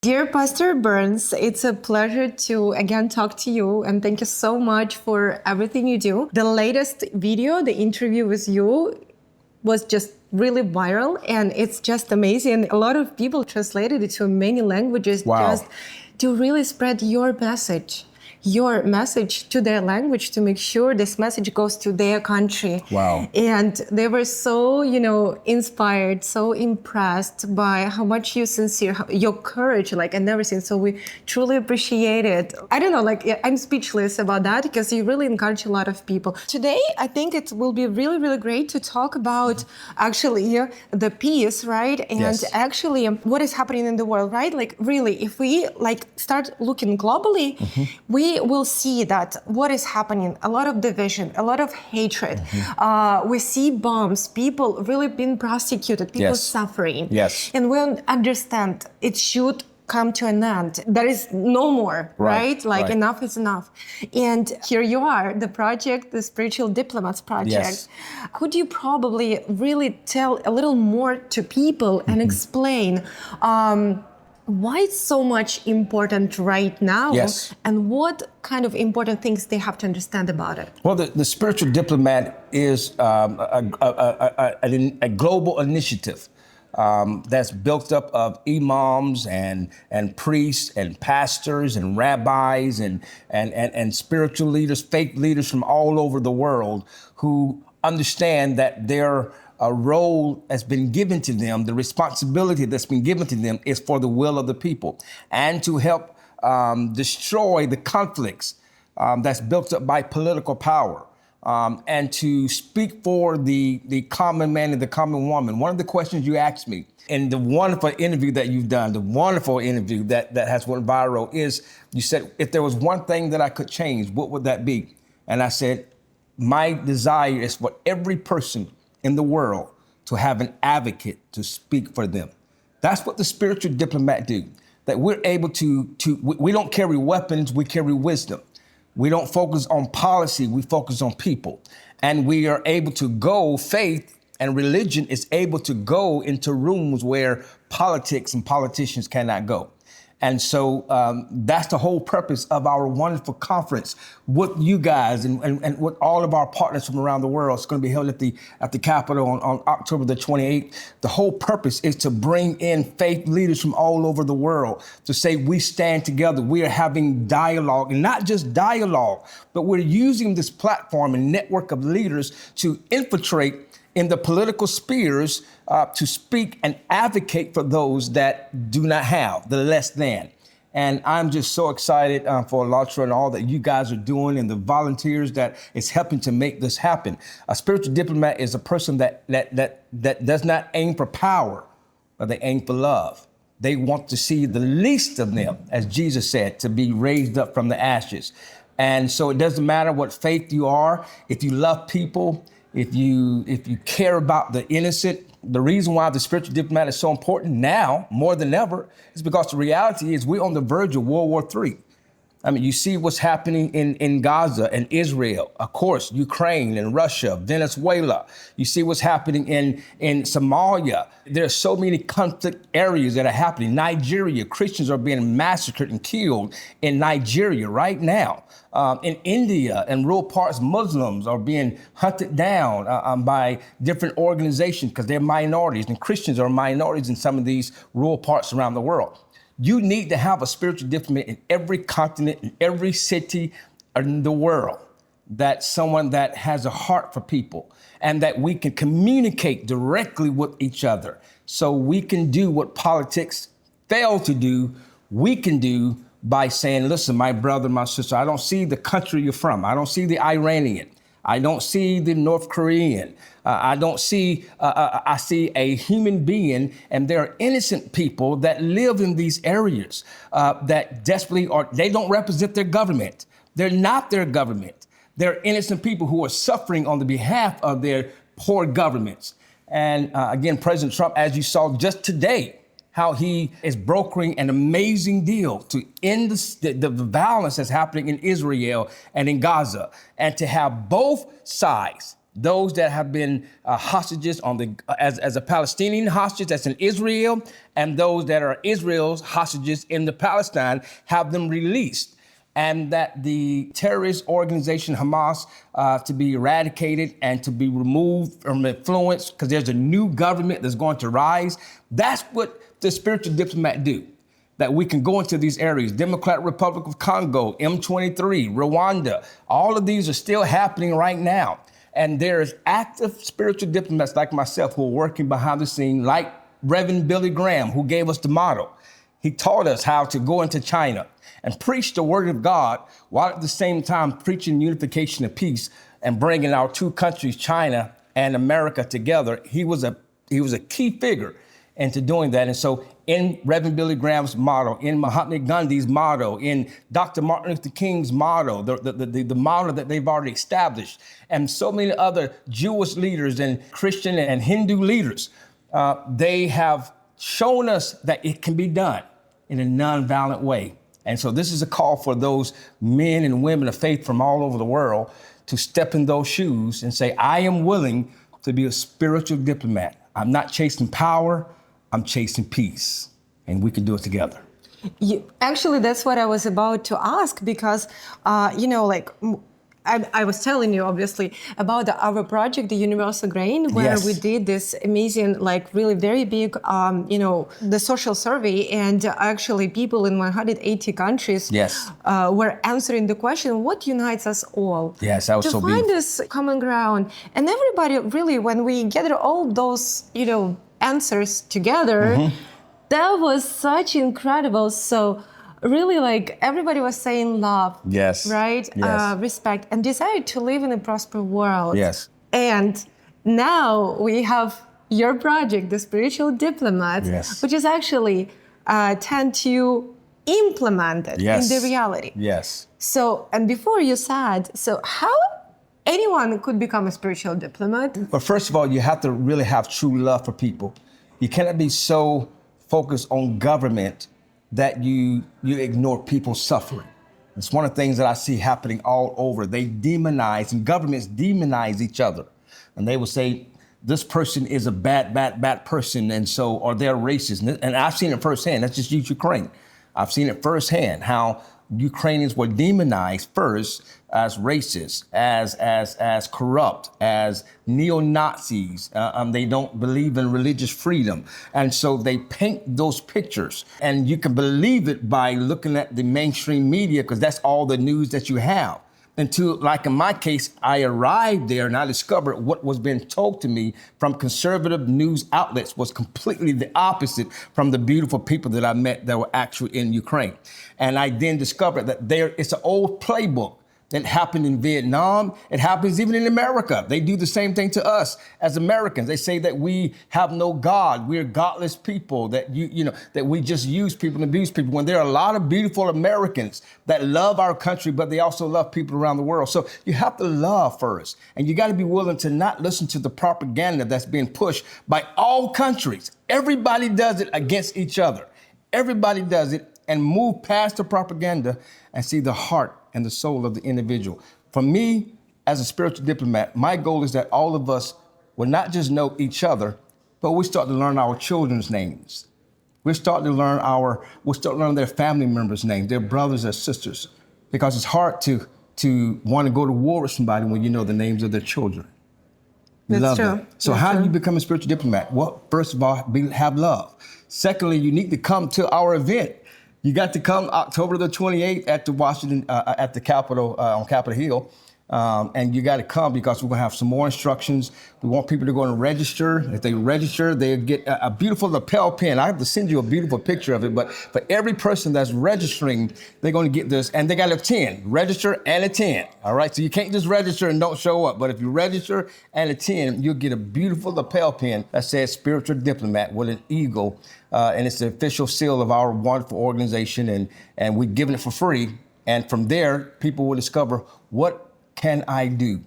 Dear Pastor Burns, it's a pleasure to again talk to you, and thank you so much for everything you do. The latest video, the interview with you, was just really viral, and it's just amazing. A lot of people translated it to many languages just to really spread your message to their language, to make sure this message goes to their country. Wow. And they were so, inspired, so impressed by how much you sincere, your courage, and everything. So we truly appreciate it. I don't know, I'm speechless about that because you really encourage a lot of people. Today, I think it will be really, really great to talk about actually the peace, right? And Yes. actually what is happening in the world, right? Really, if we start looking globally, we will see that what is happening, a lot of division, a lot of hatred. We see bombs, people really being prosecuted, people suffering. Yes. And we understand it should come to an end. There is no more, right? Enough is enough. And here you are, the project, the Spiritual Diplomats project. Yes. Could you probably really tell a little more to people and explain why it's so much important right now, and what kind of important things they have to understand about it? Well, the spiritual diplomat is a global initiative that's built up of imams and priests and pastors and rabbis and spiritual leaders, faith leaders from all over the world who understand that their role has been given to them, the responsibility that's been given to them is for the will of the people and to help destroy the conflicts that's built up by political power and to speak for the common man and the common woman. One of the questions you asked me in the wonderful interview that you've done, the wonderful interview that has went viral is, you said, if there was one thing that I could change, what would that be? And I said, my desire is for every person in the world to have an advocate to speak for them. That's what the spiritual diplomat do. That we're able we don't carry weapons, we carry wisdom. We don't focus on policy, we focus on people. And we are able to go, faith and religion is able to go into rooms where politics and politicians cannot go. And so that's the whole purpose of our wonderful conference with you guys and with all of our partners from around the world. It's going to be held at the Capitol on October the 28th. The whole purpose is to bring in faith leaders from all over the world to say we stand together. We are having dialogue, and not just dialogue, but we're using this platform and network of leaders to infiltrate in the political spheres to speak and advocate for those that do not have, the less than. And I'm just so excited for ALLATRA and all that you guys are doing and the volunteers that is helping to make this happen. A spiritual diplomat is a person that does not aim for power, but they aim for love. They want to see the least of them, as Jesus said, to be raised up from the ashes. And so it doesn't matter what faith you are, if you love people, if you care about the innocent. The reason why the spiritual diplomat is so important now, more than ever, is because the reality is we're on the verge of World War III. I mean, you see what's happening in Gaza and Israel, of course, Ukraine and Russia, Venezuela. You see what's happening in Somalia. There are so many conflict areas that are happening. Nigeria, Christians are being massacred and killed in Nigeria right now. In India and rural parts, Muslims are being hunted down by different organizations because they're minorities, and Christians are minorities in some of these rural parts around the world. You need to have a spiritual diplomat in every continent, in every city in the world, that someone that has a heart for people and that we can communicate directly with each other so we can do what politics fail to do, we can do by saying, listen, my brother, my sister, I don't see the country you're from. I don't see the Iranian. I don't see the North Korean. I see a human being, and there are innocent people that live in these areas that desperately they don't represent their government. They're not their government. They're innocent people who are suffering on the behalf of their poor governments. And again, President Trump, as you saw just today, how he is brokering an amazing deal to end the violence that's happening in Israel and in Gaza, and to have both sides those that have been hostages as a Palestinian hostage that's in Israel, and those that are Israel's hostages in the Palestine, have them released. And that the terrorist organization Hamas to be eradicated and to be removed from influence, because there's a new government that's going to rise. That's what the spiritual diplomat do. That we can go into these areas, Democratic Republic of Congo, M23, Rwanda, all of these are still happening right now. And there's active spiritual diplomats like myself who are working behind the scene, like Reverend Billy Graham, who gave us the model. He taught us how to go into China and preach the word of God while at the same time preaching unification and peace and bringing our two countries, China and America, together. He was a key figure into doing that. And so in Reverend Billy Graham's model, in Mahatma Gandhi's model, in Dr. Martin Luther King's model, the model that they've already established, and so many other Jewish leaders and Christian and Hindu leaders, they have shown us that it can be done in a nonviolent way. And so this is a call for those men and women of faith from all over the world to step in those shoes and say, I am willing to be a spiritual diplomat. I'm not chasing power, I'm chasing peace, and we can do it together. Actually, that's what I was about to ask, because, I was telling you, obviously, about our project, the Universal Grain, where Yes. we did this amazing, really very big, the social survey, and actually people in 180 countries Yes. were answering the question, what unites us all? Yes, that was to so find beautiful. this common ground. And everybody really, when we gather all those, answers together, that was such incredible. So really, everybody was saying love, Yes. right? Yes. Respect and desire to live in a prosperous world. Yes. And now we have your project, the Spiritual Diplomats, Yes. which is actually tend to implement it Yes. in the reality. Yes. So, and before you said, so how anyone could become a spiritual diplomat? But first of all, you have to really have true love for people. You cannot be so focused on government that you ignore people's suffering. It's one of the things that I see happening all over. They demonize, and governments demonize each other. And they will say, this person is a bad person, and so, or they're racist. And I've seen it firsthand. Let's just use Ukraine. I've seen it firsthand, how Ukrainians were demonized first as racist, as corrupt, as neo-Nazis. They don't believe in religious freedom. And so they paint those pictures. And you can believe it by looking at the mainstream media, because that's all the news that you have. Until, like in my case, I arrived there and I discovered what was being told to me from conservative news outlets was completely the opposite from the beautiful people that I met that were actually in Ukraine. And I then discovered that it's an old playbook that happened in Vietnam. It happens even in America. They do the same thing to us as Americans. They say that we have no God. We're godless people, that that we just use people and abuse people, when there are a lot of beautiful Americans that love our country, but they also love people around the world. So you have to love first. And you got to be willing to not listen to the propaganda that's being pushed by all countries. Everybody does it against each other. Everybody does it, and move past the propaganda and see the heart and the soul of the individual. For me, as a spiritual diplomat, my goal is that all of us will not just know each other, but we start to learn our children's names. We'll start to learn their family members' names, their brothers and sisters, because it's hard to want to go to war with somebody when you know the names of their children. That's true. Them. So That's how true. do you become a spiritual diplomat? Well, first of all, have love. Secondly, you need to come to our event. You got to come October the 28th at the Washington, at the Capitol, on Capitol Hill. And you got to come, because we're going to have some more instructions. We want people to go and register. If they register, they get a beautiful lapel pin. I have to send you a beautiful picture of it. But for every person that's registering, they're going to get this. And they got to attend, register and attend. All right. So you can't just register and don't show up. But if you register and attend, you'll get a beautiful lapel pin that says Spiritual Diplomat with an eagle. And it's the official seal of our wonderful organization. And we've given it for free. And from there, people will discover, what can I do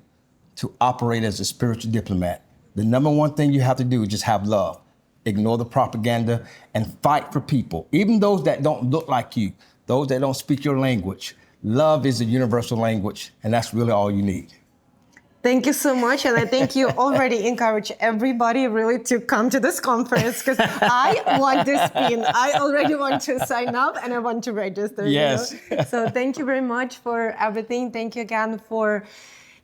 to operate as a spiritual diplomat? The number one thing you have to do is just have love. Ignore the propaganda and fight for people, even those that don't look like you, those that don't speak your language. Love is a universal language, and that's really all you need. Thank you so much. And I think you already encourage everybody really to come to this conference because I want this pin. I already want to sign up and I want to register. Yes. So thank you very much for everything. Thank you again for,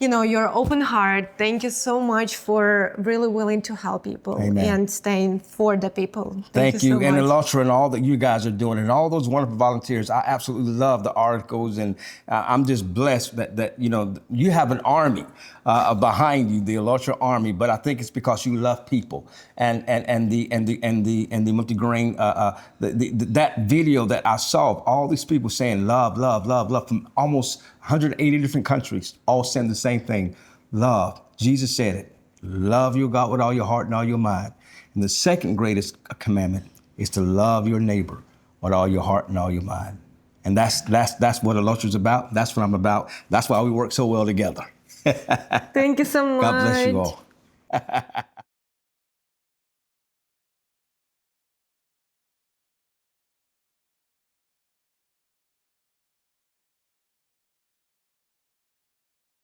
your open heart. Thank you so much for really willing to help people and staying for the people. Thank you. So And much. ALLATRA and all that you guys are doing and all those wonderful volunteers. I absolutely love the articles, and I'm just blessed that you have an army behind you, the ALLATRA army. But I think it's because you love people and the multi-grain that video that I saw of all these people saying love, love, love, love from almost 180 different countries, all saying the same thing, love. Jesus said it. Love your God with all your heart and all your mind. And the second greatest commandment is to love your neighbor with all your heart and all your mind. And that's what ALLATRA is about. That's what I'm about. That's why we work so well together. Thank you so much. God bless you all.